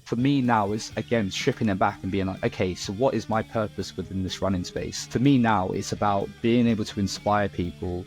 For me now, it's again stripping it back and being like, okay, so what is my purpose within this running space? For me now, it's about being able to inspire people,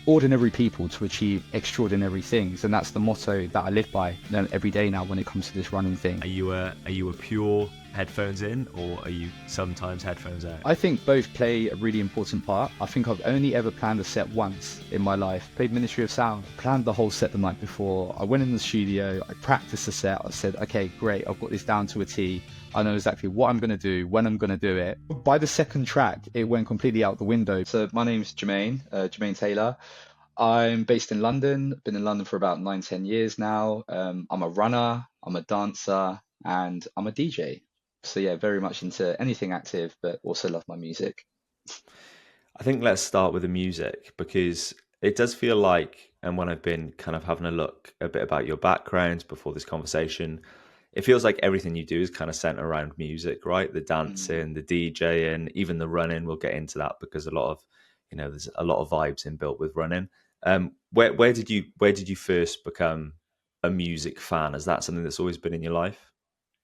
ordinary people, to achieve extraordinary things, and that's the motto that I live by every day now when it comes to this running thing. Are you a pure headphones in, or are you sometimes headphones out? I think both play a really important part. I think I've only ever planned a set once in my life. Played Ministry of Sound, planned the whole set the night before. I went in the studio, I practiced the set. I said, okay, great, I've got this down to a T. I know exactly what I'm going to do, when I'm going to do it. By the second track, it went completely out the window. So my name's Jermaine, Jermaine Taylor. I'm based in London, been in London for about 9-10 years now. I'm a runner, I'm a dancer, and I'm a DJ. So yeah, very much into anything active, but also love my music. I think let's start with the music, because it does feel like, and when I've been kind of having a look a bit about your background before this conversation, it feels like everything you do is kind of centered around music, right? The dancing, the DJing, even the running. We'll get into that because there's a lot of vibes inbuilt with running. Where did you first become a music fan? Is that something that's always been in your life?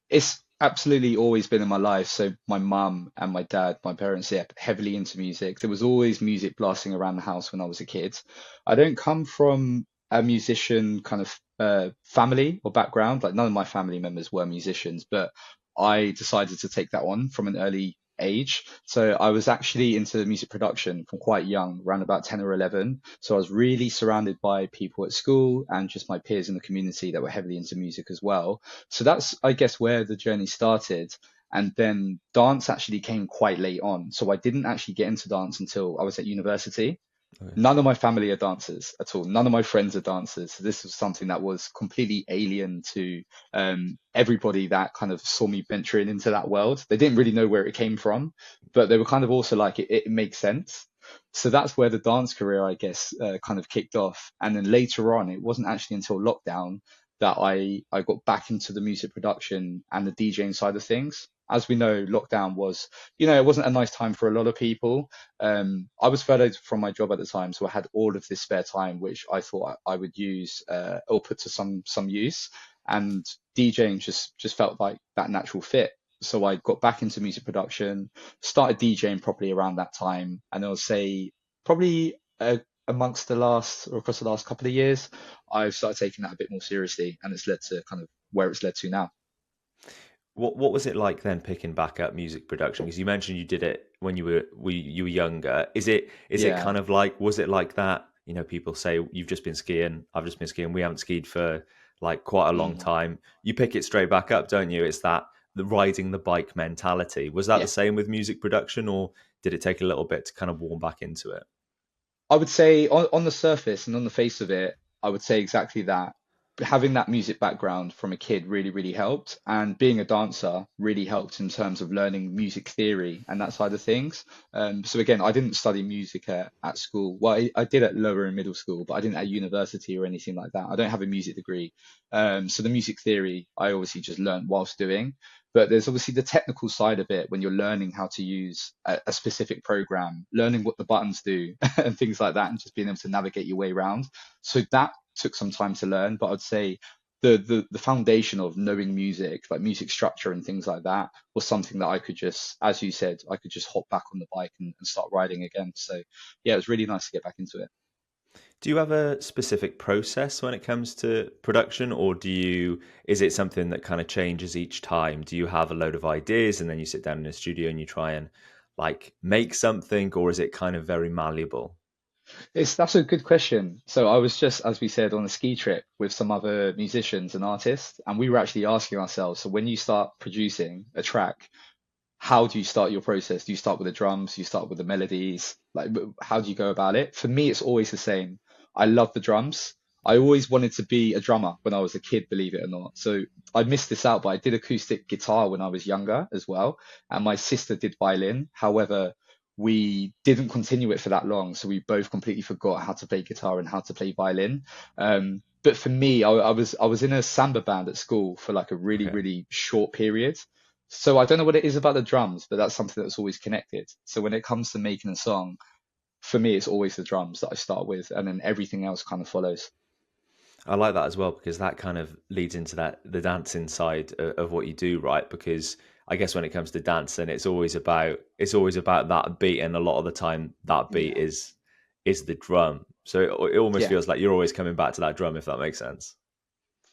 It's absolutely always been in my life. So my mum and my dad, my parents, yeah, heavily into music. There was always music blasting around the house when I was a kid. I don't come from a musician kind of family or background. Like none of my family members were musicians, but I decided to take that on from an early age. So I was actually into music production from quite young, around about 10 or 11. So I was really surrounded by people at school and just my peers in the community that were heavily into music as well. So that's, I guess, where the journey started. And then dance actually came quite late on. So I didn't actually get into dance until I was at university. Okay. None of my family are dancers at all. None of my friends are dancers. So this was something that was completely alien to everybody that kind of saw me venturing into that world. They didn't really know where it came from, but they were kind of also like, it makes sense. So that's where the dance career, I guess, kind of kicked off. And then later on, it wasn't actually until lockdown that I got back into the music production and the DJing side of things. As we know, lockdown was, it wasn't a nice time for a lot of people. I was furloughed from my job at the time, so I had all of this spare time, which I thought I would use or put to some use. And DJing just felt like that natural fit. So I got back into music production, started DJing properly around that time, and I'll say probably amongst the last or across the last couple of years, I've started taking that a bit more seriously, and it's led to kind of where it's led to now. What was it like then picking back up music production? Because you mentioned you did it when you were younger. Is it Yeah. kind of like, was it like that? People say you've just been skiing, I've just been skiing, we haven't skied for like quite a long Mm. time. You pick it straight back up, don't you? It's that the riding the bike mentality. Was that Yeah. the same with music production, or did it take a little bit to kind of warm back into it? I would say on the surface and on the face of it, I would say exactly that. Having that music background from a kid really, really helped. And being a dancer really helped in terms of learning music theory and that side of things. So again, I didn't study music at school. Well, I did at lower and middle school, but I didn't at university or anything like that. I don't have a music degree. So the music theory, I obviously just learned whilst doing. But there's obviously the technical side of it when you're learning how to use a specific program, learning what the buttons do and things like that, and just being able to navigate your way around. So that took some time to learn, but I'd say the foundation of knowing music, like music structure and things like that, was something that I could just, as you said, I could just hop back on the bike and start riding again. So yeah, it was really nice to get back into it. Do you have a specific process when it comes to production, or is it something that kind of changes each time? Do you have a load of ideas and then you sit down in a studio and you try and like make something, or is it kind of very malleable? That's a good question. So I was just, as we said, on a ski trip with some other musicians and artists, and we were actually asking ourselves, so when you start producing a track, how do you start your process? Do you start with the drums? Do you start with the melodies? Like, how do you go about it? For me, it's always the same. I love the drums. I always wanted to be a drummer when I was a kid, believe it or not. So I missed this out, but I did acoustic guitar when I was younger as well. And my sister did violin. However, we didn't continue it for that long. So we both completely forgot how to play guitar and how to play violin. But for me, I was in a samba band at school for like a really, Okay. really short period. So I don't know what it is about the drums, but that's something that's always connected. So when it comes to making a song, for me, it's always the drums that I start with, and then everything else kind of follows. I like that as well because that kind of leads into that the dancing side of what you do, right? Because I guess when it comes to dancing, it's always about that beat, and a lot of the time that beat Yeah. is the drum. So it almost Yeah. feels like you're always coming back to that drum, if that makes sense.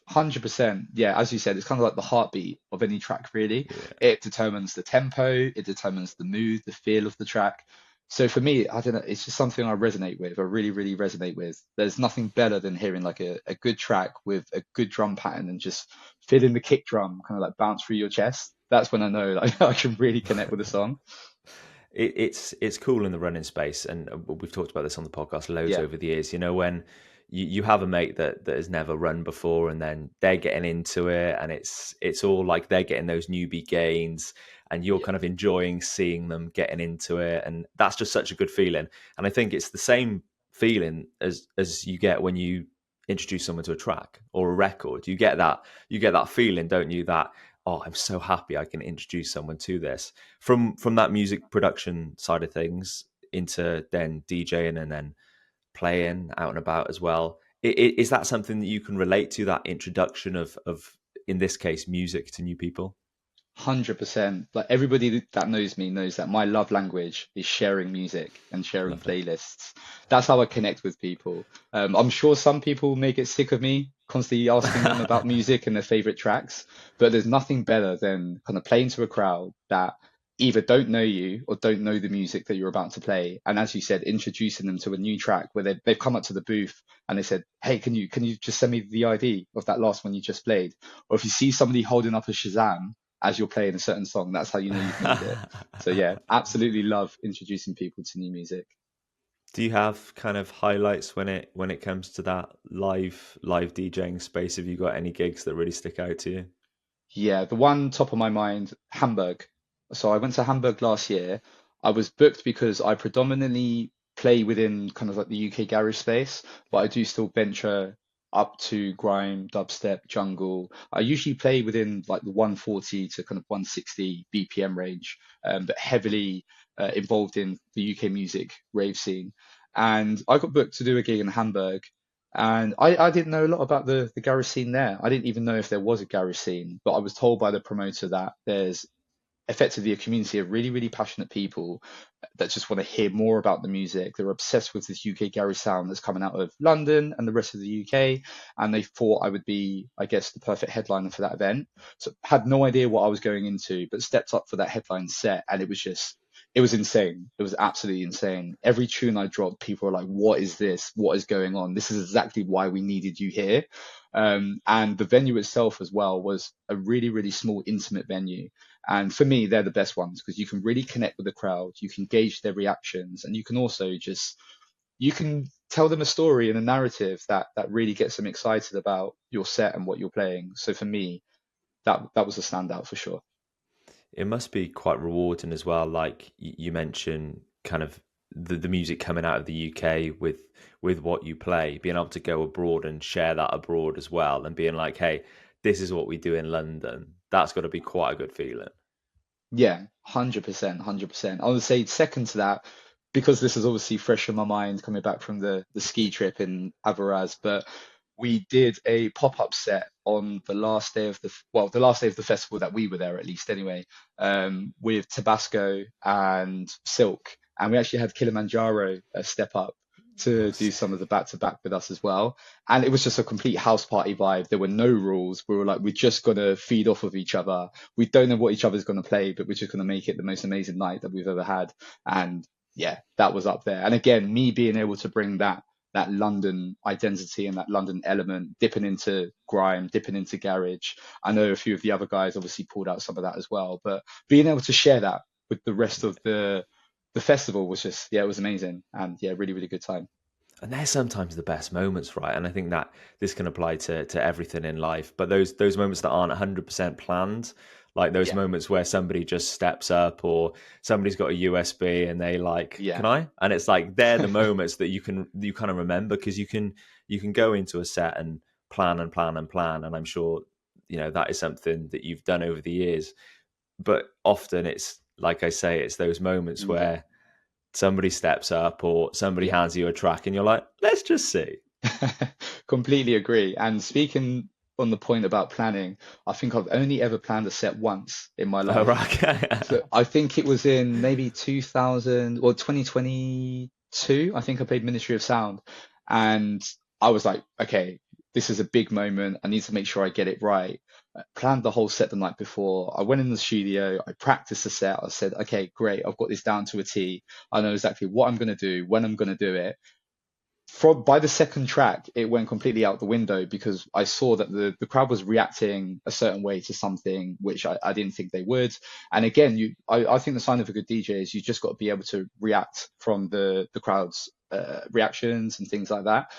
100%. Yeah, as you said, it's kind of like the heartbeat of any track, really. Yeah, It determines the tempo, it determines the mood, the feel of the track. So for me, I don't know, it's just something I resonate with. I really, really resonate with. There's nothing better than hearing like a good track with a good drum pattern and just feeling the kick drum kind of like bounce through your chest. That's when I know like I can really connect with the song. it's cool in the running space, and we've talked about this on the podcast loads Yeah, over the years. You know, when you have a mate that has never run before, and then they're getting into it, and it's all like they're getting those newbie gains, and you're yeah, kind of enjoying seeing them getting into it, and that's just such a good feeling. And I think it's the same feeling as you get when you introduce someone to a track or a record. You get that feeling, don't you? That, oh, I'm so happy I can introduce someone to this from that music production side of things into then DJing and then playing out and about as well. Is that something that you can relate to, that introduction of in this case music to new people? 100%. Like everybody that knows me knows that my love language is sharing music and sharing Love it. playlists. That's how I connect with people. I'm sure some people may get sick of me constantly asking them about music and their favorite tracks, but there's nothing better than kind of playing to a crowd that either don't know you or don't know the music that you're about to play. And as you said, introducing them to a new track where they've come up to the booth and they said, "Hey, can you just send me the ID of that last one you just played?" Or if you see somebody holding up a Shazam as you're playing a certain song, that's how you know you've made it. So yeah, absolutely love introducing people to new music. Do you have kind of highlights when it comes to that live DJing space? Have you got any gigs that really stick out to you? Yeah, the one top of my mind, Hamburg. So I went to Hamburg last year. I was booked because I predominantly play within kind of like the UK garage space, but I Yeah. do still venture up to grime, dubstep, jungle. I usually play within like the 140 to kind of 160 BPM range, but heavily involved in the UK music rave scene. And I got booked to do a gig in Hamburg, and I didn't know a lot about the garage scene there. I didn't even know if there was a garage scene, but I was told by the promoter that there's effectively a community of really, really passionate people that just want to hear more about the music. They're obsessed with this UK garage sound that's coming out of London and the rest of the UK. And they thought I would be, I guess, the perfect headliner for that event. So had no idea what I was going into, but stepped up for that headline set. And it was just, it was insane. It was absolutely insane. Every tune I dropped, people were like, "What is this? What is going on? This is exactly why we needed you here." And the venue itself as well was a really, really small, intimate venue. And for me, they're the best ones because you can really connect with the crowd, you can gauge their reactions, and you can also just you can tell them a story and a narrative that really gets them excited about your set and what you're playing. So for me, that was a standout for sure. It must be quite rewarding as well. Like you mentioned, kind of the music coming out of the UK with what you play, being able to go abroad and share that abroad as well, and being like, hey, this is what we do in London. That's got to be quite a good feeling. Yeah, 100%, 100%. I would say second to that, because this is obviously fresh in my mind coming back from the ski trip in Avaraz, but we did a pop-up set on the last day of the last day of the festival that we were there at least anyway, with Tabasco and Silk, and we actually had Kilimanjaro step up to Oh, do some sick. of the back-to-back with us as well. And it was just a complete house party vibe. There were no rules. We were like, we're just gonna feed off of each other. We don't know what each other's gonna play, but we're just gonna make it the most amazing night that we've ever had. And yeah, that was up there. And again, me being able to bring that London identity and that London element, dipping into grime, dipping into garage. I know a few of the other guys obviously pulled out some of that as well, but being able to share that with the rest of the festival was just, yeah, it was amazing. And yeah, really, really good time. And they're sometimes the best moments, right? And I think that this can apply to everything in life. But those moments that aren't 100% planned, like those Yeah, moments where somebody just steps up or somebody's got a USB and they like, yeah. can I? And it's like they're the moments that you kind of remember because you can go into a set and plan and plan and plan. And I'm sure that is something that you've done over the years. But often it's like I say, it's those moments Yeah, where somebody steps up or somebody yeah. hands you a track and you're like, let's just see. Completely agree. And speaking on the point about planning, I think I've only ever planned a set once in my Oh, life. right. Okay. So I think it was in maybe 2000 or 2022. I think I played Ministry of Sound, and I was like, okay, this is a big moment. I need to make sure I get it right. I planned the whole set the night before. I went in the studio. I practiced the set. I said, okay, great. I've got this down to a T. I know exactly what I'm going to do, when I'm going to do it. From by the second track, it went completely out the window because I saw that the crowd was reacting a certain way to something which I didn't think they would. And again, I think the sign of a good DJ is you just got to be able to react from the crowd's reactions and things like that.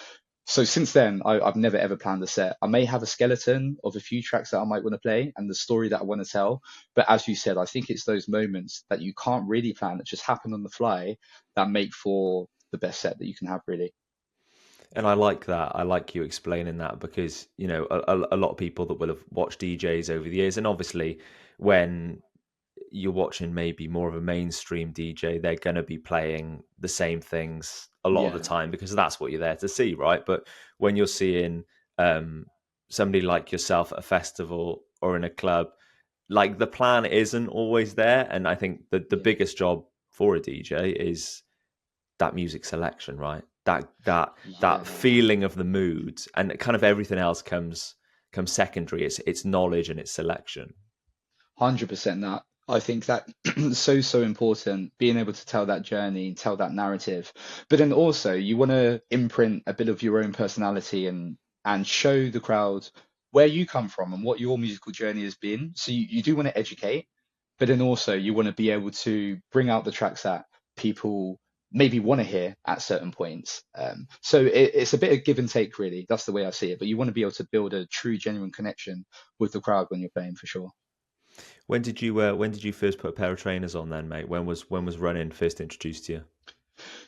So since then, I've never ever planned a set. I may have a skeleton of a few tracks that I might want to play and the story that I want to tell. But as you said, I think it's those moments that you can't really plan that just happen on the fly that make for the best set that you can have, really. And I like that. I like you explaining that because, you know, a lot of people that will have watched DJs over the years, and obviously when you're watching maybe more of a mainstream DJ, they're going to be playing the same things a lot of the Yeah. time because that's what you're there to see, right? But when you're seeing um, somebody like yourself at a festival or in a club, like the plan isn't always there. And I think the Yeah. biggest job for a DJ is that music selection, right? That Yeah. feeling of the mood, and kind of everything else comes secondary. It's knowledge and it's selection. 100% that. I think that so important, being able to tell that journey, tell that narrative. But then also you want to imprint a bit of your own personality and show the crowd where you come from and what your musical journey has been. So you do want to educate, but then also you want to be able to bring out the tracks that people maybe want to hear at certain points. So it's a bit of give and take, really. That's the way I see it. But you want to be able to build a true, genuine connection with the crowd when you're playing, for sure. When did you first put a pair of trainers on then, mate? When was running first introduced to you?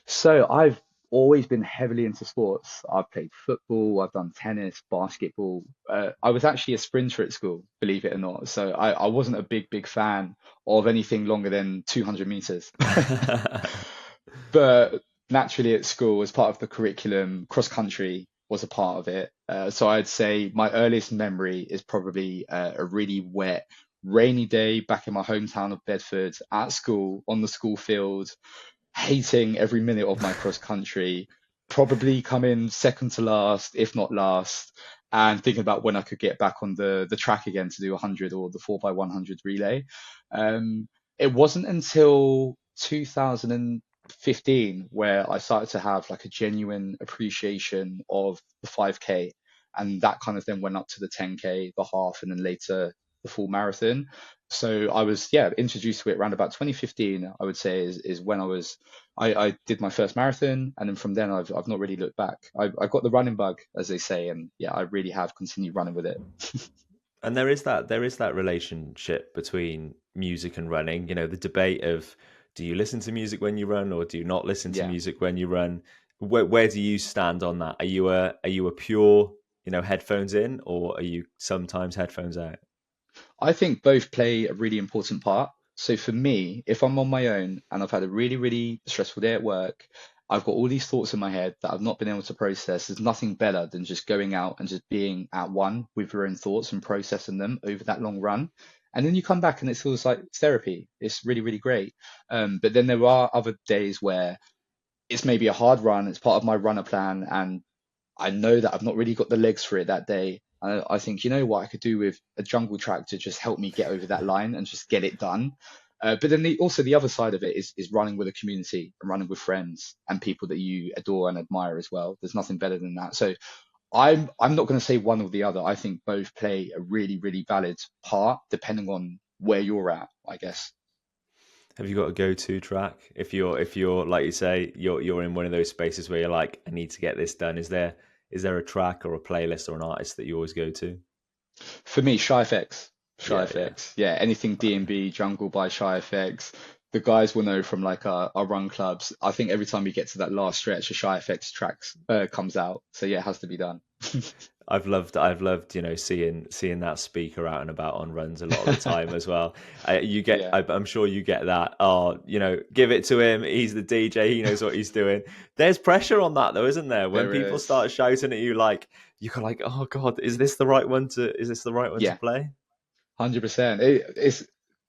So I've always been heavily into sports. I've played football, I've done tennis, basketball. I was actually a sprinter at school, believe it or not. So I wasn't a big fan of anything longer than 200 meters. But naturally at school, as part of the curriculum, cross country was a part of it. So I'd say my earliest memory is probably a really wet, rainy day back in my hometown of Bedford at school on the school field, hating every minute of my cross country, probably coming second to last, if not last, and thinking about when I could get back on the track again to do 100 or the 4 by 100 relay. It wasn't until 2015 where I started to have like a genuine appreciation of the 5K. And that kind of then went up to the 10K, the half, and then later the full marathon. So I was, yeah, introduced to it around about 2015, I would say is when I did my first marathon. And then from then I've not really looked back. I got the running bug, as they say. And yeah, I really have continued running with it. And there is that relationship between music and running. You know, the debate of do you listen to music when you run or do you not listen to Yeah. music when you run? Where do you stand on that? Are you a pure, headphones in, or are you sometimes headphones out? I think both play a really important part. So for me, if I'm on my own and I've had a really stressful day at work, I've got all these thoughts in my head that I've not been able to process. There's nothing better than just going out and just being at one with your own thoughts and processing them over that long run. And then you come back and it feels like therapy. It's really great. But then there are other days where it's maybe a hard run. It's part of my runner plan, and I know that I've not really got the legs for it that day. I think, you know what, I could do with a jungle track to just help me get over that line and just get it done. But then also the other side of it is running with a community and running with friends and people that you adore and admire as well. There's nothing better than that. So I'm not going to say one or the other. I think both play a really valid part depending on where you're at, I guess. Have you got a go-to track? If you're like you say, you're in one of those spaces where you're like, I need to get this done. Is there a track or a playlist or an artist that you always go to? For me, Shy FX. Shy Yeah, yeah. FX. Yeah, anything D&B, Jungle by Shy FX. The guys will know from like our run clubs. I think every time we get to that last stretch, a Shy FX tracks comes out. So yeah, it has to be done. I've loved, seeing that speaker out and about on runs a lot of the time as well. You get, Yeah, I'm sure you get that. Oh, give it to him. He's the DJ. He knows what he's doing. There's pressure on that though, isn't there? When there people is. start shouting at you like, you're like, oh God, is this the right one to Yeah, play? 100%. It's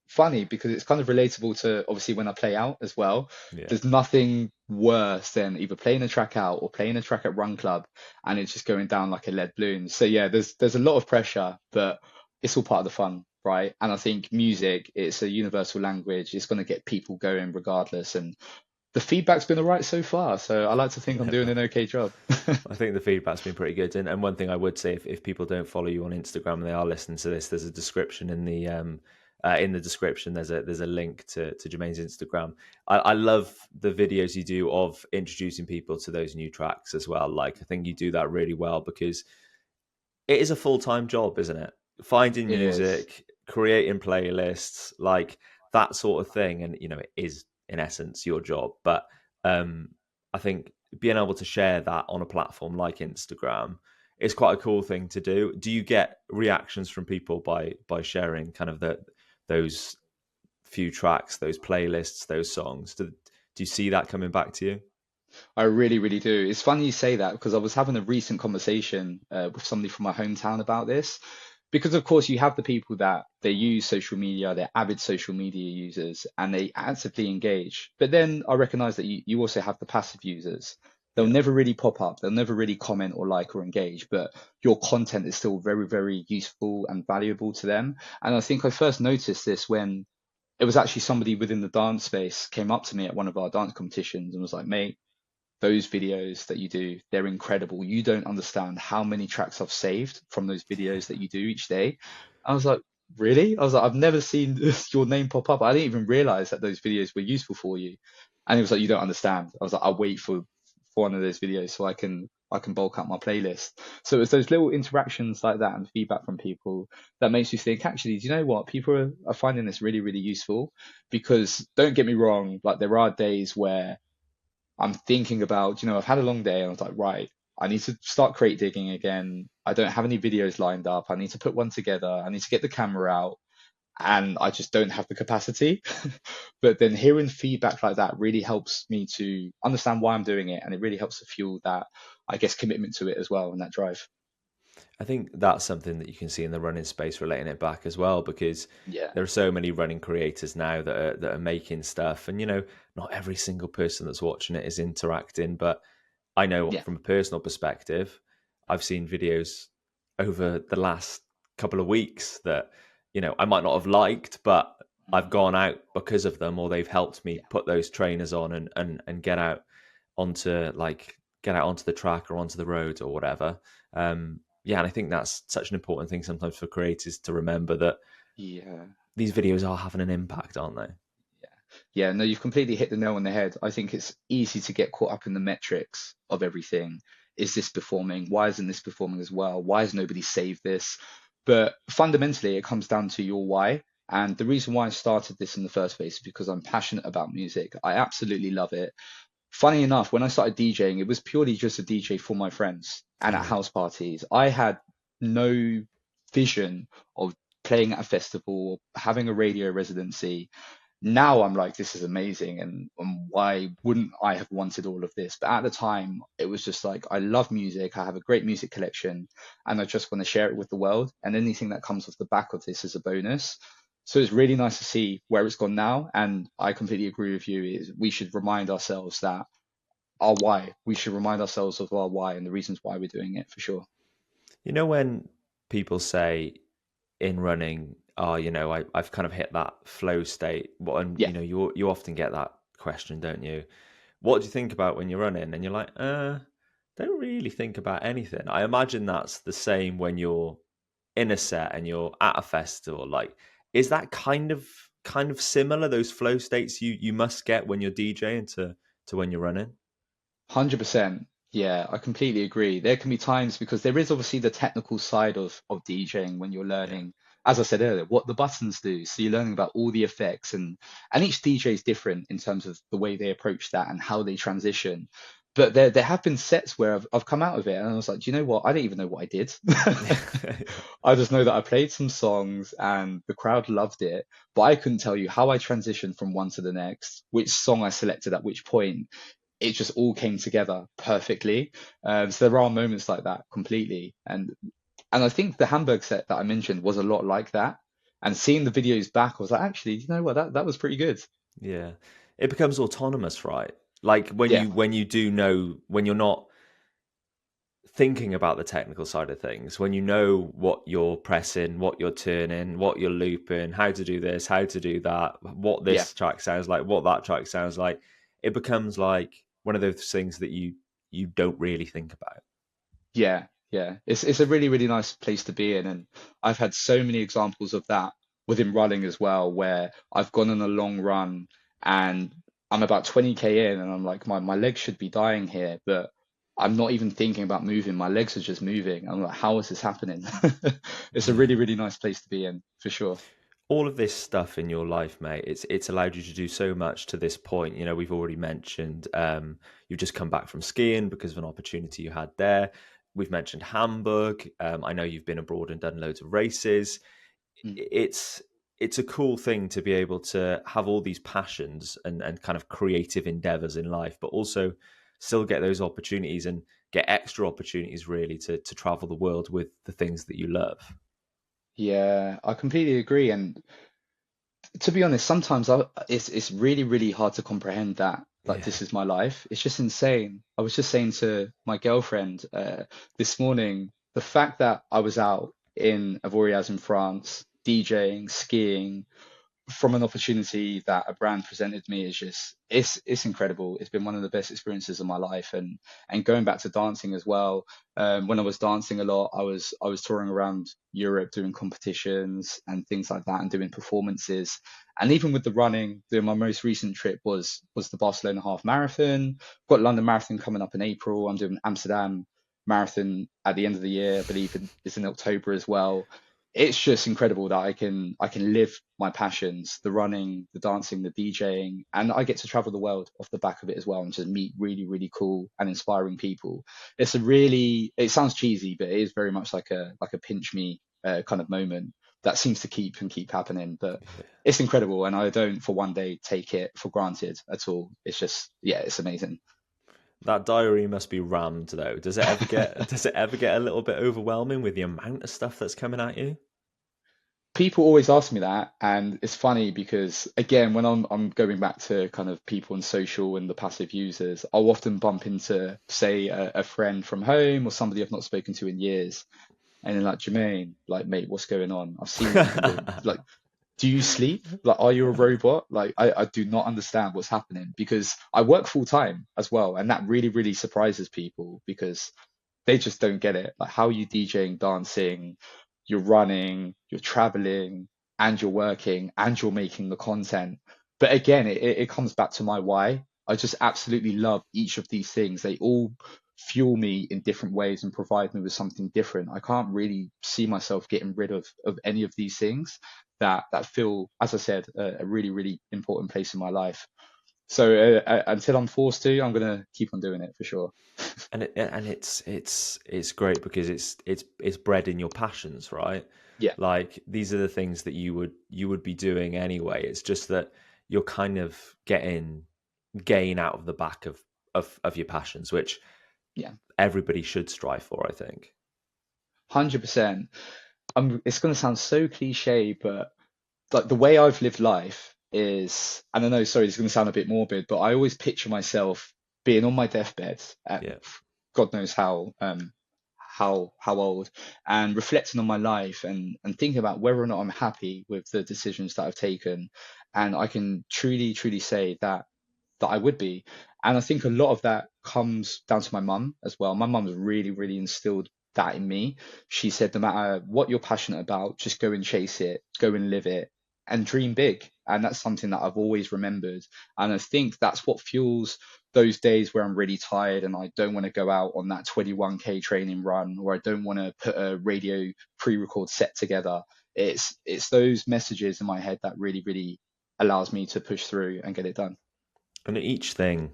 funny because it's kind of relatable to obviously when I play out as well. Yeah. There's nothing worse than either playing a track out or playing a track at Run Club and it's just going down like a lead balloon. So yeah, there's a lot of pressure, but it's all part of the fun, right? And I think music, it's a universal language. It's going to get people going regardless. And the feedback's been all right so far. So I like to think I'm Yeah, doing an perfect. okay job. I think the feedback's been pretty good. And one thing I would say, if people don't follow you on Instagram and they are listening to this, there's a description in the description. There's a link to Jermaine's Instagram. I love the videos you do of introducing people to those new tracks as well. Like I think you do that really well because it is a full-time job, isn't it? Finding It is. music, creating playlists, like that sort of thing. And, it is in essence your job. But um, I think being able to share that on a platform like Instagram is quite a cool thing to do. Do you get reactions from people by sharing kind of those few tracks, those playlists, those songs? Do you see that coming back to you? I really, really do. It's funny you say that because I was having a recent conversation with somebody from my hometown about this. Because of course you have the people that they use social media, they're avid social media users, and they actively engage. But then I recognize that you also have the passive users. They'll Yeah. never really pop up, they'll never really comment or like or engage, but your content is still very, very useful and valuable to them. And I think I first noticed this when it was actually somebody within the dance space came up to me at one of our dance competitions and was like, mate, those videos that you do, they're incredible. You don't understand how many tracks I've saved from those videos that you do each day. I was like, really? I was like, I've never seen your name pop up. I didn't even realize that those videos were useful for you. And it was like, you don't understand. I was like, I'll wait for one of those videos so I can bulk up my playlist. So it's those little interactions like that and feedback from people that makes you think, actually, do you know what? People are finding this really, really useful because don't get me wrong, like there are days where I'm thinking about, I've had a long day and I was like, right, I need to start crate digging again. I don't have any videos lined up. I need to put one together. I need to get the camera out and I just don't have the capacity. But then hearing feedback like that really helps me to understand why I'm doing it. And it really helps to fuel that, I guess, commitment to it as well and that drive. I think that's something that you can see in the running space, relating it back as well, because Yeah. there are so many running creators now that are making stuff, and not every single person that's watching it is interacting. But I know Yeah. from a personal perspective, I've seen videos over the last couple of weeks that I might not have liked, but I've Mhm. gone out because of them, or they've helped me Yeah. put those trainers on and onto get out onto the track or onto the road or whatever. Yeah, and I think that's such an important thing sometimes for creators to remember that Yeah. these videos are having an impact, aren't they? Yeah. Yeah, no, you've completely hit the nail on the head. I think it's easy to get caught up in the metrics of everything. Is this performing? Why isn't this performing as well? Why has nobody saved this? But fundamentally, it comes down to your why. And the reason why I started this in the first place is because I'm passionate about music. I absolutely love it. Funny enough, when I started DJing, it was purely just a DJ for my friends and at Yeah. house parties. I had no vision of playing at a festival, having a radio residency. Now I'm like, this is amazing, and why wouldn't I have wanted all of this? But at the time, it was just like, I love music, I have a great music collection, and I just want to share it with the world. And anything that comes off the back of this is a bonus. So it's really nice to see where it's gone now. And I completely agree with you. Is we should remind ourselves that our why. We should remind ourselves of our why and the reasons why we're doing it for sure. When people say in running, oh, I've kind of hit that flow state. What, and Yeah, you often get that question, don't you? What do you think about when you're running? And you're like, don't really think about anything. I imagine that's the same when you're in a set and you're at a festival. Like, is that kind of similar? Those flow states you must get when you're DJing to when you're running. 100%. Yeah, I completely agree. There can be times because there is obviously the technical side of DJing when you're Yeah. learning, as I said earlier, what the buttons do. So you're learning about all the effects and each DJ is different in terms of the way they approach that and how they transition. But there have been sets where I've come out of it and I was like, do you know what? I don't even know what I did. I just know that I played some songs and the crowd loved it, but I couldn't tell you how I transitioned from one to the next, which song I selected at which point. it just all came together perfectly. So there are moments like that completely. And I think the Hamburg set that I mentioned was a lot like that. And seeing the videos back, I was like, actually, you know what, that was pretty good. Yeah. It becomes autonomous, right? Like when Yeah, you do know, when you're not thinking about the technical side of things, when you know what you're pressing, what you're turning, what you're looping, how to do this, how to do that, what yeah. this track sounds like, what that track sounds like, it becomes like one of those things that you don't really think about. Yeah, yeah. It's a really, really nice place to be in. And I've had so many examples of that within running as well, where I've gone on a long run and I'm about 20K in and I'm like, my legs should be dying here, but I'm not even thinking about moving. My legs are just moving. I'm like, how is this happening? It's a Yeah. really, really nice place to be in for sure. All of this stuff in your life, mate, it's allowed you to do so much to this point. You know, we've already mentioned you've just come back from skiing because of an opportunity you had there. We've mentioned Hamburg. I know you've been abroad and done loads of races. Mm. It's a cool thing to be able to have all these passions and kind of creative endeavors in life, but also still get those opportunities and get extra opportunities really to travel the world with the things that you love. Yeah, I completely agree. And to be honest, sometimes it's really, really hard to comprehend that like Yeah. this is my life. It's just insane. I was just saying to my girlfriend this morning, the fact that I was out in Avoriaz in France, DJing, skiing, from an opportunity that a brand presented me is just it's incredible. It's been one of the best experiences of my life, and going back to dancing as well. When I was dancing a lot, I was touring around Europe doing competitions and things like that, and doing performances. And even with the running, doing my most recent trip was the Barcelona half marathon. Got London Marathon coming up in April. I'm doing Amsterdam Marathon at the end of the year. I believe it's in October as well. It's just incredible that I can live my passions, the running, the dancing, the DJing, and I get to travel the world off the back of it as well and just meet really, really cool and inspiring people. It sounds cheesy, but it is very much like a pinch me kind of moment that seems to keep happening. But it's incredible, and I don't for one day take it for granted at all. It's just, yeah, it's amazing. That diary must be rammed though. Does it ever get a little bit overwhelming with the amount of stuff that's coming at you? People always ask me that, and it's funny because again, when I'm going back to kind of people and social and the passive users, I'll often bump into, say, a friend from home or somebody I've not spoken to in years, and they're like, Jermaine, like, mate, what's going on? I've seen what you've been doing. Like, do you sleep? Like, are you a robot? Like, I do not understand what's happening because I work full time as well, and that really, really surprises people because they just don't get it. Like, how are you DJing, dancing, you're running, you're traveling, and you're working, and you're making the content. But again, it comes back to my why. I just absolutely love each of these things. They all fuel me in different ways and provide me with something different. I can't really see myself getting rid of any of these things that feel, as I said, a really, really important place in my life. So until I'm forced to, I'm gonna keep on doing it for sure. And it's great because it's bred in your passions, right? Yeah. Like these are the things that you would be doing anyway. It's just that you're kind of getting gain out of the back of your passions, which Yeah. everybody should strive for, I think. 100%. It's going to sound so cliche, but like the way I've lived life is, and I know, sorry, it's going to sound a bit morbid, but I always picture myself being on my deathbed at Yeah. God knows how old, and reflecting on my life and thinking about whether or not I'm happy with the decisions that I've taken. And I can truly, truly say that I would be. And I think a lot of that comes down to my mum as well. My mum's really, really instilled that in me. She said, no matter what you're passionate about, just go and chase it, go and live it, and dream big. And that's something that I've always remembered. And I think that's what fuels those days where I'm really tired and I don't want to go out on that 21K training run, or I don't want to put a radio pre-record set together. It's those messages in my head that really, really allows me to push through and get it done. And each thing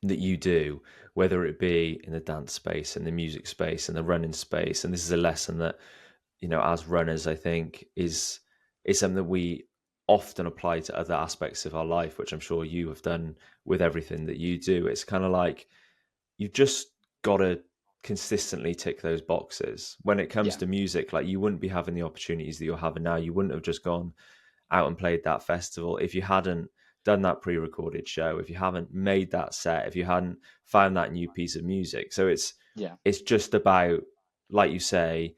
that you do, whether it be in the dance space, in the music space, in the running space, and this is a lesson that, as runners, I think is something that we often apply to other aspects of our life, which I'm sure you have done with everything that you do. It's kind of like you've just got to consistently tick those boxes. When it comes Yeah. to music, like you wouldn't be having the opportunities that you're having now. You wouldn't have just gone out and played that festival if you hadn't done that pre-recorded show, if you haven't made that set, if you hadn't found that new piece of music. So Yeah. it's just about, like you say,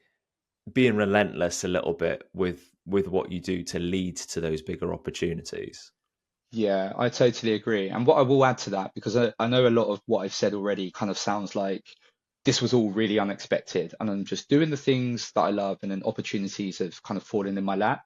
being relentless a little bit with what you do to lead to those bigger opportunities. Yeah, I totally agree. And what I will add to that, because I know a lot of what I've said already kind of sounds like this was all really unexpected, and I'm just doing the things that I love, and then opportunities have kind of fallen in my lap.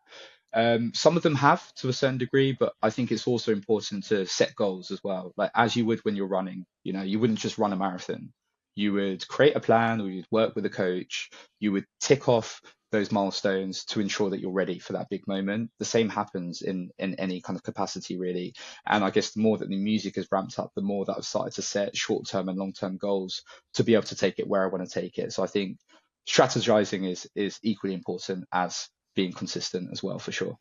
Some of them have to a certain degree, but I think it's also important to set goals as well. Like as you would when you're running, you wouldn't just run a marathon. You would create a plan, or you'd work with a coach. You would tick off those milestones to ensure that you're ready for that big moment. The same happens in any kind of capacity, really. And I guess the more that the music has ramped up, the more that I've started to set short-term and long-term goals to be able to take it where I want to take it. So I think strategizing is equally important as being consistent as well, for sure.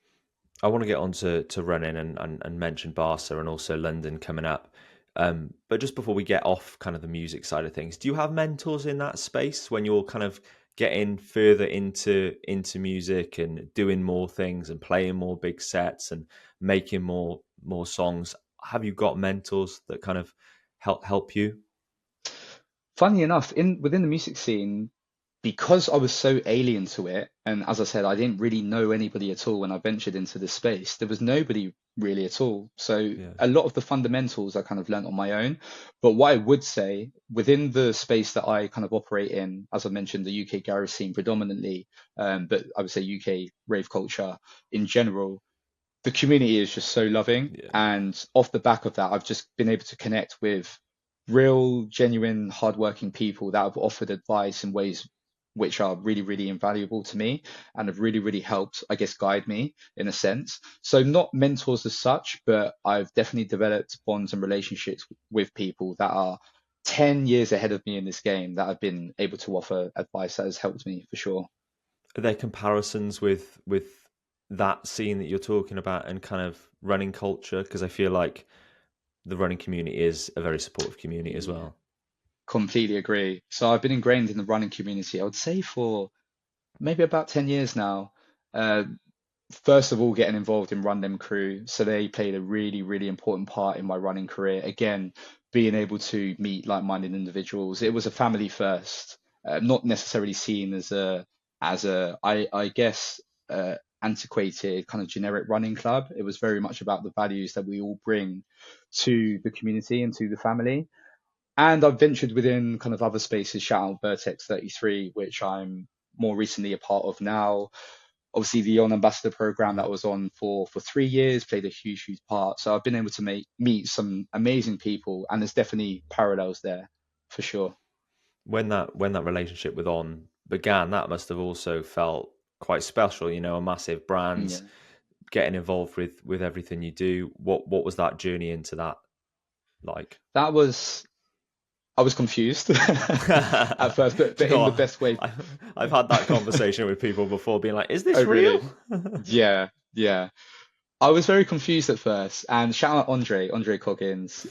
I want to get on to running and mention Barca and also London coming up. But just before we get off kind of the music side of things, do you have mentors in that space when you're kind of getting further into music and doing more things and playing more big sets and making more songs? Have you got mentors that kind of help you? Funny enough, in within the music scene, because I was so alien to it, and as I said, I didn't really know anybody at all when I ventured into this space. There was nobody really at all. So Yeah. a lot of the fundamentals I kind of learnt on my own. But what I would say within the space that I kind of operate in, as I mentioned, the UK garage scene predominantly, but I would say UK rave culture in general, the community is just so loving. Yeah. And off the back of that, I've just been able to connect with real, genuine, hardworking people that have offered advice in ways which are really, really invaluable to me and have really, really helped, I guess, guide me in a sense. So, not mentors as such, but I've definitely developed bonds and relationships with people that are 10 years ahead of me in this game that I've been able to offer advice that has helped me for sure. Are there comparisons with that scene that you're talking about and kind of running culture? Because I feel like the running community is a very supportive community as Yeah, well. completely agree. So, I've been ingrained in the running community, I would say, for maybe about 10 years now. Uh, First of all, getting involved in Run Them Crew. So they played a really, really important part in my running career. Again, being able to meet like-minded individuals. It was a family first, not necessarily seen as a, I guess, antiquated kind of generic running club. It was very much about the values that we all bring to the community and to the family. And I've ventured within kind of other spaces, shout out Vertex 33, which I'm more recently a part of now. Obviously, the On Ambassador program Yeah. that was on for 3 years played a huge, huge part. So I've been able to meet some amazing people, and there's definitely parallels there for sure. When that relationship with On began, that must have also felt quite special. A massive brand, Yeah, getting involved with everything you do. What was that journey into that like? that was. I was confused at first, but Do you but know in the what? best way. I've had that conversation with people before, being like, "Is Oh, this real?" really? Yeah, yeah. I was very confused at first. And shout out Andre Coggins,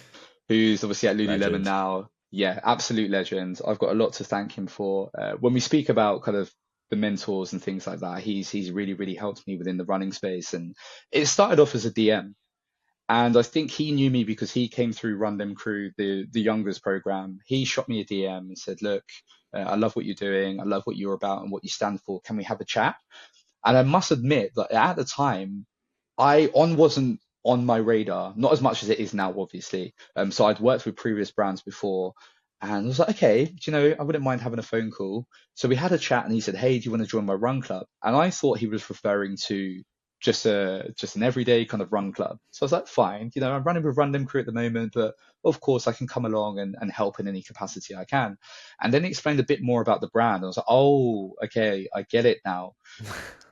who's obviously at Lululemon Legend. now. Yeah, absolute legend. I've got a lot to thank him for. When we speak about kind of the mentors and things like that, he's really, really helped me within the running space. And it started off as a DM. And I think he knew me because he came through Run Them Crew, the youngers program. He shot me a DM and said, "Look, I love what you're doing. I love what you're about and what you stand for. Can we have a chat?" And I must admit that at the time, I on wasn't on my radar, not as much as it is now, obviously. So I'd worked with previous brands before, and I was like, okay, I wouldn't mind having a phone call. So we had a chat, and he said, "Hey, do you want to join my run club?" And I thought he was referring to just an everyday kind of run club. So I was like, fine, I'm running with Run Them Crew at the moment, but of course I can come along and help in any capacity I can. And then he explained a bit more about the brand. I was like, oh, okay, I get it now.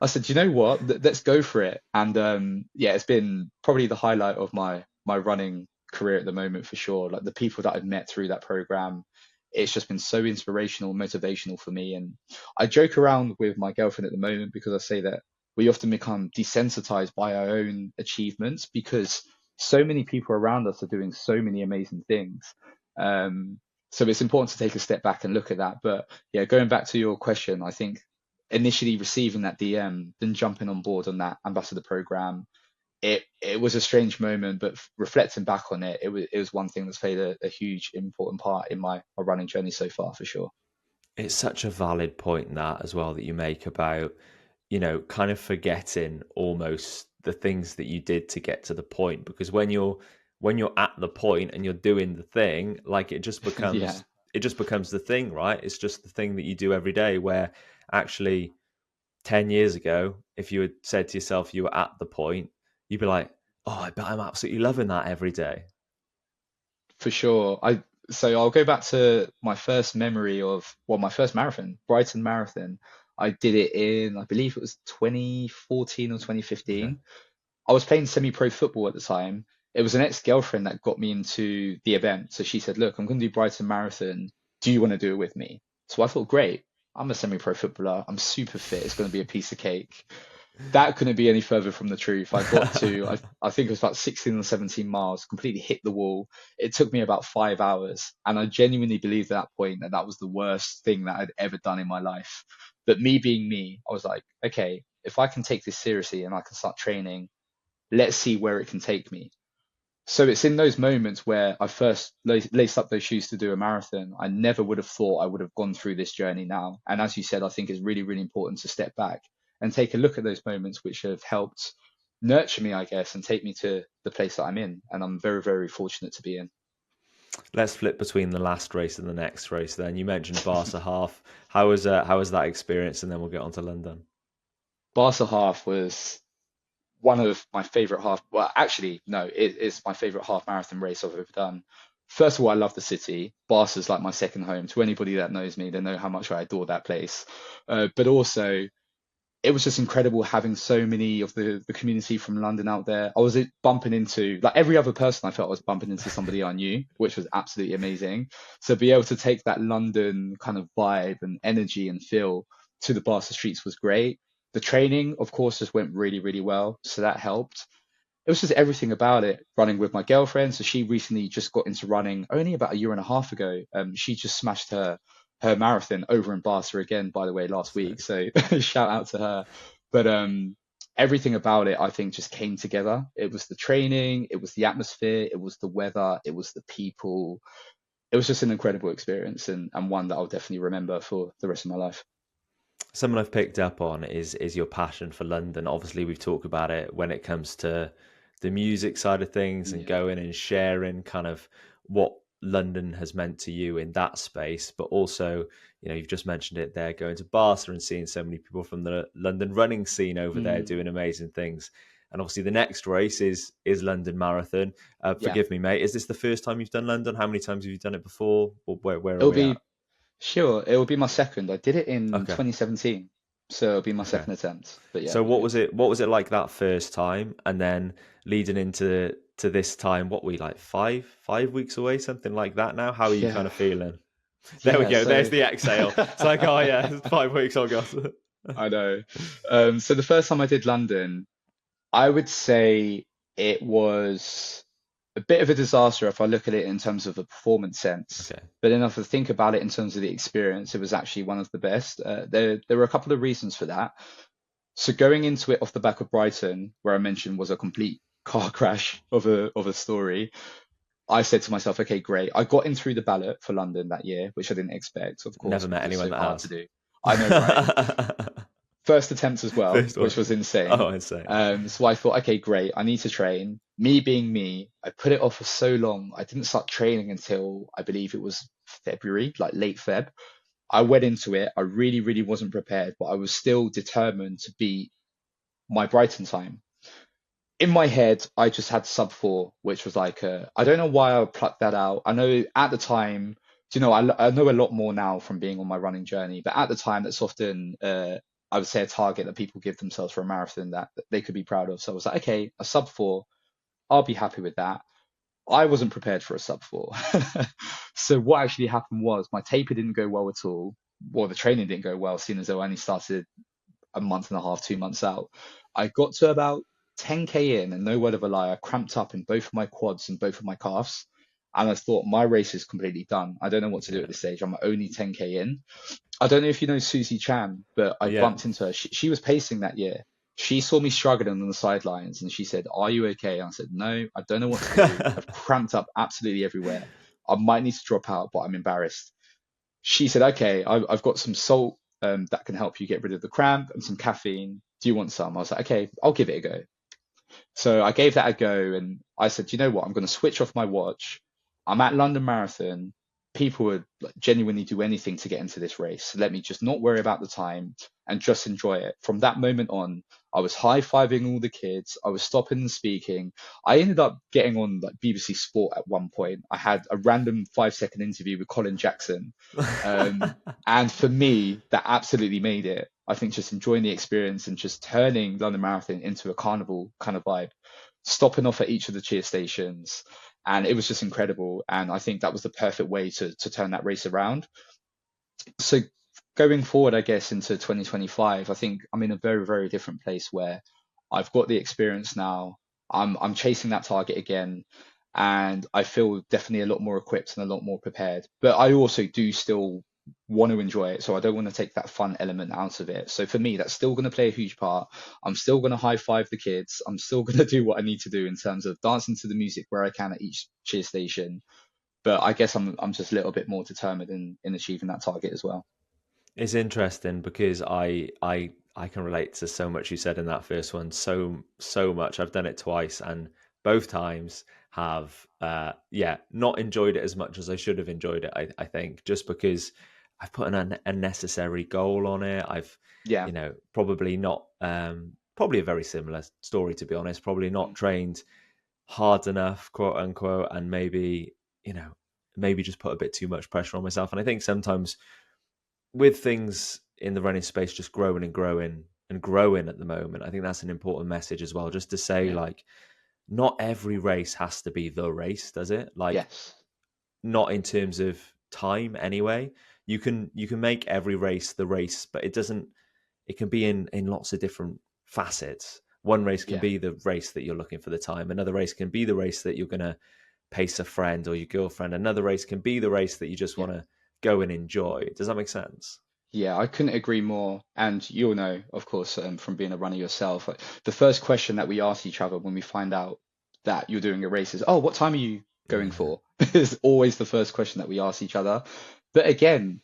I said, you know what? Let's go for it. And yeah, it's been probably the highlight of my running career at the moment for sure. Like the people that I've met through that program, it's just been so inspirational, motivational for me. And I joke around with my girlfriend at the moment because I say that we often become desensitized by our own achievements because so many people around us are doing so many amazing things. Um, so it's important to take a step back and look at that. But yeah, going back to your question, I think initially receiving that DM, then jumping on board on that ambassador program, it was a strange moment, but reflecting back on it, it was one thing that's played a huge important part in my running journey so far for sure. It's such a valid point that as well that you make about, you know, kind of forgetting almost the things that you did to get to the point, because when you're at the point and you're doing the thing, like Yeah, it just becomes the thing, right? It's just the thing that you do every day, where actually 10 years ago, if you had said to yourself you were at the point, you'd be like, oh, I bet I'm absolutely loving that every day. for sure. I'll go back to my first memory of, well, my first marathon, Brighton Marathon. I did it in, I believe it was 2014 or Okay. 2015. I was playing semi-pro football at the time. It was an ex-girlfriend that got me into the event. So she said, "Look, I'm going to do Brighton Marathon. Do you want to do it with me?" So I thought, great. I'm a semi-pro footballer. I'm super fit. It's going to be a piece of cake. That couldn't be any further from the truth. I think it was about 16 or 17 miles, completely hit the wall. It took me about 5 hours. And I genuinely believed at that point that that was the worst thing that I'd ever done in my life. But me being me, I was like, okay, if I can take this seriously and I can start training, let's see where it can take me. So it's in those moments where I first laced up those shoes to do a marathon. I never would have thought I would have gone through this journey now. And as you said, I think it's really, really important to step back and take a look at those moments which have helped nurture me, I guess, and take me to the place that I'm in. And I'm very, very fortunate to be in. Let's flip between the last race and the next race. Then you mentioned Barca half. How was that experience? And then we'll get on to London. Barca half was one of my favorite half. Well, actually, no, it's my favorite half marathon race I've ever done. First of all, I love the city. Barca's like my second home. To anybody that knows me, they know how much I adore that place. But also, it was just incredible having so many of the community from London out there. I was bumping into, like every other person, I felt I was bumping into somebody I knew, which was absolutely amazing. So be able to take that London kind of vibe and energy and feel to the Barca streets was great. The training, of course, just went really, really well. So that helped. It was just everything about it. Running with my girlfriend. So she recently just got into running only about a year and a half ago. She just smashed her marathon over in Barca again, by the way, last So week. So shout out to her. But everything about it, I think, just came together. It was the training, it was the atmosphere, it was the weather, it was the people. It was just an incredible experience and one that I'll definitely remember for the rest of my life. something I've picked up on is your passion for London. Obviously, we've talked about it when it comes to the music side of things and Yeah. going and sharing kind of what London has meant to you in that space, but also, you know, you've just mentioned it there, going to Barca and seeing so many people from the London running scene over there Mm, doing amazing things. And obviously, the next race is London Marathon. yeah. Forgive me, mate. Is this the first time you've done London? How many times have you done it before? Or where are It'll we at? be Sure, it will be my second. I did it in Okay. 2017, so it'll be my Okay. second attempt. But yeah, So all what good. was it? What was it like that first time, and then leading into to this time? What were we like 5 weeks away, something like that? Now, how are you kind Yeah, of feeling? There we yeah. go. There's So the exhale. It's like, oh yeah, it's 5 weeks. Oh god. I know. So the first time I did London, I would say it was a bit of a disaster if I look at it in terms of a performance sense. Okay. But then if I think about it in terms of the experience, it was actually one of the best. There were a couple of reasons for that. So going into it off the back of Brighton, where I mentioned was a complete car crash of a story, I said to myself, okay, great. I got in through the ballot for London that year, which I didn't expect, of course, Never met because it's anyone so that hard to has. do. I know, right? First attempt as well, First which one. was insane. Oh, insane. So I thought, okay, great. I need to train. Me being me, I put it off for so long. I didn't start training until I believe it was February, like late Feb. I went into it. I really, really wasn't prepared, but I was still determined to beat my Brighton time. In my head, I just had sub 4, which was like, I don't know why I plucked that out. I know at the time, I know a lot more now from being on my running journey, but at the time, that's often, I would say, a target that people give themselves for a marathon that they could be proud of. So I was like, okay, a sub 4, I'll be happy with that. I wasn't prepared for a sub 4. So what actually happened was my taper didn't go well at all. Well, the training didn't go well, seeing as though I only started a month and a half, 2 months out. I got to about 10K in, and no word of a lie, I cramped up in both of my quads and both of my calves. And I thought my race is completely done. I don't know what to do Yeah. at this stage. I'm only 10K in. I don't know if you know Susie Chan, but I Yeah. bumped into her. She was pacing that year. She saw me struggling on the sidelines and she said, "Are you okay?" And I said, "No, I don't know what to do. I've cramped up absolutely everywhere. I might need to drop out, but I'm embarrassed." She said, "Okay, I've got some salt that can help you get rid of the cramp and some caffeine. Do you want some?" I was like, "Okay, I'll give it a go." So I gave that a go and I said, you know what? I'm going to switch off my watch. I'm at London Marathon. People would like, genuinely do anything to get into this race. So let me just not worry about the time and just enjoy it. From that moment on, I was high-fiving all the kids. I was stopping and speaking. I ended up getting on like BBC Sport at one point. I had a random 5-second interview with Colin Jackson. And for me, that absolutely made it. I think just enjoying the experience and just turning London Marathon into a carnival kind of vibe, stopping off at each of the cheer stations. And it was just incredible. And I think that was the perfect way to turn that race around. So going forward, I guess, into 2025, I think I'm in a very, very different place where I've got the experience now. I'm chasing that target again, and I feel definitely a lot more equipped and a lot more prepared. But I also do still want to enjoy it, so I don't want to take that fun element out of it. So for me, that's still going to play a huge part. I'm still going to high five the kids. I'm still going to do what I need to do in terms of dancing to the music where I can at each cheer station. But I guess I'm just a little bit more determined in achieving that target as well. It's interesting because I can relate to so much you said in that first one. So much. I've done it twice, and both times have yeah, not enjoyed it as much as I should have enjoyed it. I think just because I've put an unnecessary goal on it. I've Yeah. probably not probably a very similar story, to be honest. Probably not Mm. trained hard enough, quote unquote, and maybe maybe just put a bit too much pressure on myself. And I think sometimes with things in the running space just growing and growing and growing at the moment, I think that's an important message as well. Just to say, Yeah. like, not every race has to be the race, does it? Like, Yes. not in terms of time anyway. You can make every race the race, but it doesn't. It can be in lots of different facets. One race can Yeah. be the race that you're looking for the time. Another race can be the race that you're gonna pace a friend or your girlfriend. Another race can be the race that you just Yeah. want to go and enjoy. Does that make sense? Yeah, I couldn't agree more. And you'll know, of course, from being a runner yourself, like, the first question that we ask each other when we find out that you're doing a race is, "Oh, what time are you going Yeah. for?" Is always the first question that we ask each other. But again,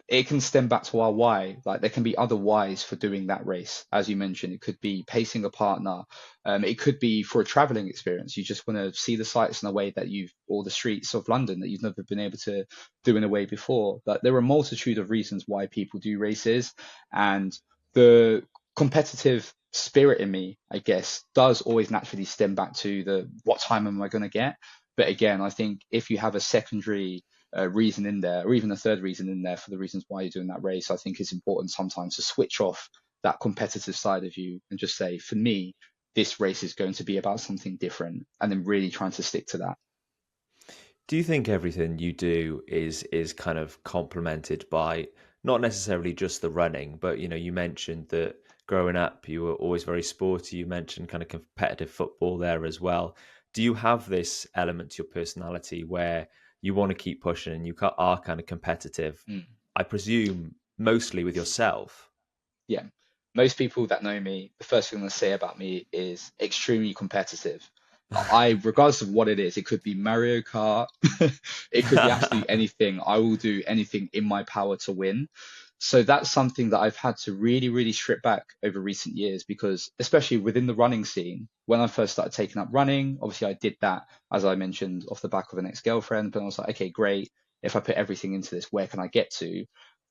it can stem back to our why. Like there can be other whys for doing that race. As you mentioned, it could be pacing a partner. It could be for a traveling experience. You just want to see the sights in a way that or the streets of London that you've never been able to do in a way before. But there are a multitude of reasons why people do races. And the competitive spirit in me, I guess, does always naturally stem back to the what time am I going to get? But again, I think if you have a secondary reason in there, or even a third reason in there for the reasons why you're doing that race, I think it's important sometimes to switch off that competitive side of you and just say, for me, this race is going to be about something different, and then really trying to stick to that. Do you think everything you do is kind of complemented by not necessarily just the running, but you mentioned that growing up you were always very sporty. You mentioned kind of competitive football there as well. Do you have this element to your personality where you want to keep pushing and are kind of competitive? Mm. I presume mostly with yourself. Yeah. Most people that know me, the first thing they say about me is extremely competitive. Regardless of what it is, it could be Mario Kart, it could be absolutely anything. I will do anything in my power to win. So that's something that I've had to really, really strip back over recent years because, especially within the running scene, when I first started taking up running, obviously I did that, as I mentioned, off the back of an ex-girlfriend. But I was like, okay, great. If I put everything into this, where can I get to?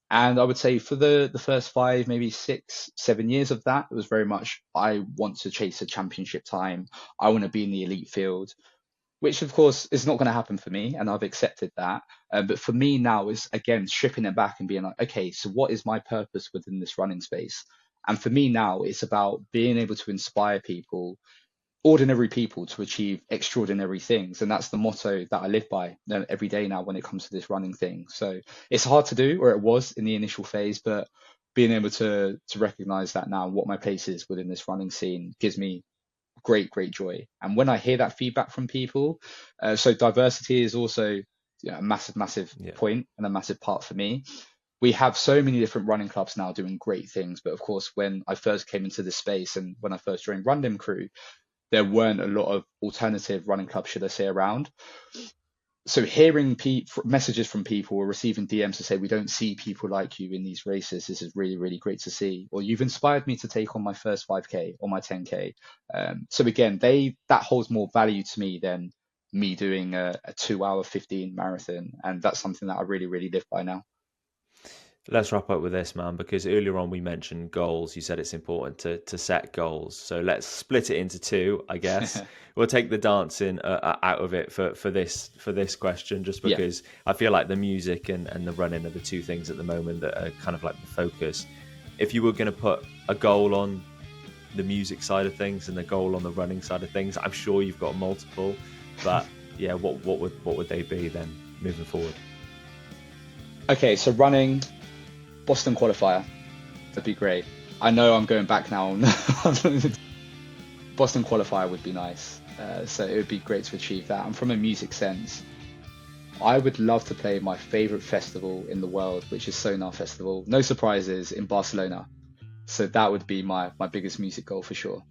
And I would say for the first 5, maybe 6, 7 years of that, it was very much I want to chase a championship time. I want to be in the elite field, which of course is not going to happen for me, and I've accepted that. But for me now is again stripping it back and being like, okay, so what is my purpose within this running space? And for me now, it's about being able to inspire people, ordinary people, to achieve extraordinary things. And that's the motto that I live by every day now when it comes to this running thing. So it's hard to do, or it was in the initial phase, but being able to recognize that now, what my place is within this running scene, gives me great joy. And when I hear that feedback from people, so diversity is also, a massive Yeah. point and a massive part for me. We have so many different running clubs now doing great things, but of course, when I first came into this space and when I first joined RunThrough, there weren't a lot of alternative running clubs, should I say, around. So hearing messages from people or receiving DMs to say, we don't see people like you in these races, this is really great to see, or you've inspired me to take on my first 5K or my 10K. So again, that holds more value to me than me doing a 2 hour 15 marathon, and that's something that I really live by now. Let's wrap up with this, man, because earlier on we mentioned goals. You said it's important to set goals. So let's split it into two, I guess. We'll take the dancing out of it for this question, just Yeah. because I feel like the music and the running are the two things at the moment that are kind of like the focus. If you were going to put a goal on the music side of things and the goal on the running side of things, I'm sure you've got multiple, but yeah, what would they be then moving forward? Okay, so running, Boston qualifier, that'd be great. I know I'm going back now. Boston qualifier would be nice. So it would be great to achieve that. And from a music sense, I would love to play my favorite festival in the world, which is Sonar Festival. No surprises, in Barcelona. So that would be my biggest music goal for sure.